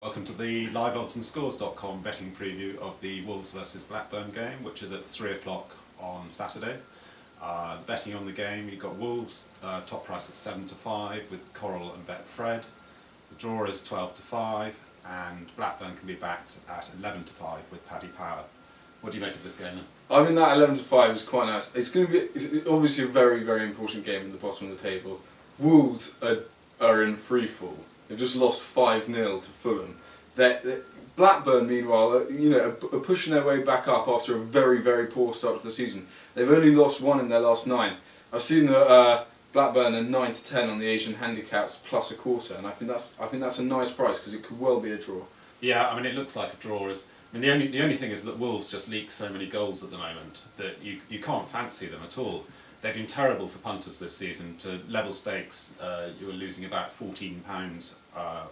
Welcome to the liveoddsandscores.com betting preview of the Wolves versus Blackburn game, which is at 3 o'clock on Saturday. Betting on the game, you've got Wolves top price at 7 to 5 with Coral and Betfred. The draw is 12 to 5 and Blackburn can be backed at 11 to 5 with Paddy Power. What do you make of this game then? I mean, that 11 to 5 is quite nice. It's going to be obviously a very, very important game at the bottom of the table. Wolves are in free fall. They've just lost 5-0 to Fulham. Blackburn, meanwhile, are pushing their way back up after a very, very poor start to the season. They've only lost 1 in their last 9. I've seen that Blackburn are 9 to 10 on the Asian handicaps plus a quarter, and I think that's a nice price because it could well be a draw. Yeah, I mean it looks like a draw. The only thing is that Wolves just leak so many goals at the moment that you can't fancy them at all. They've been terrible for punters this season. To level stakes, you're losing about £14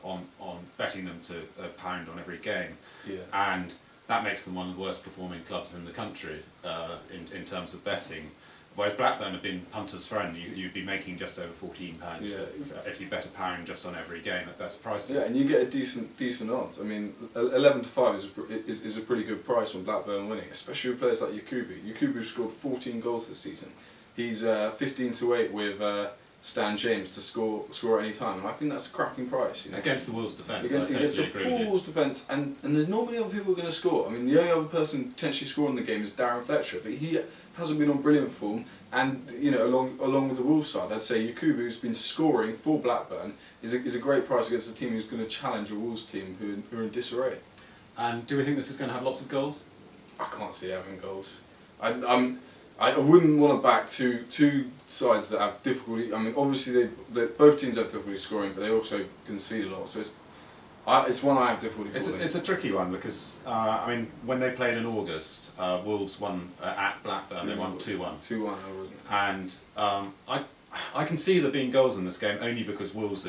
on betting them to £1 on every game, and that makes them one of the worst performing clubs in the country in terms of betting. Whereas Blackburn have been punters' friend, you'd be making just over £14 if you bet £1 just on every game at best prices. Yeah, and you get a decent odds. I mean, 11 to 5 is a pretty good price on Blackburn winning, especially with players like Yakubu. Yakubu scored 14 goals this season. He's 15 to 8 with Stan James to score at any time, and I think that's a cracking price. Against the Wolves' defence, I against totally agree with you. the Wolves' defence, and there's not many other people going to score. I mean, the only other person potentially scoring the game is Darren Fletcher, but he hasn't been on brilliant form. And along with the Wolves side, I'd say Yakubu, who's been scoring for Blackburn, is a great price against a team who's going to challenge a Wolves team who are in disarray. And do we think this is going to have lots of goals? I can't see having goals. I wouldn't want to back two sides that have difficulty. I mean, obviously both teams have difficulty scoring, but they also concede a lot. So it's one I have difficulty. It's a tricky one because I mean, when they played in August, Wolves won at Blackburn. They won 2-1. 2-1, and I can see there being goals in this game only because Wolves'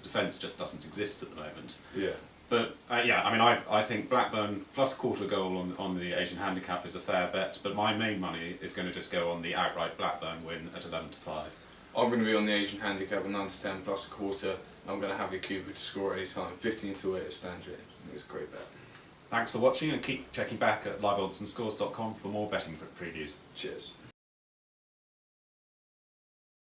defence just doesn't exist at the moment. Yeah. But yeah, I mean, I think Blackburn plus quarter goal on the Asian handicap is a fair bet. But my main money is going to just go on the outright Blackburn win at 11 to 5. I'm going to be on the Asian handicap at 9 to 10 plus a quarter. I'm going to have Yakubu to score at any time. 15 to 8 at Stan James. It's a great bet. Thanks for watching and keep checking back at liveoddsandscores.com for more betting previews. Cheers.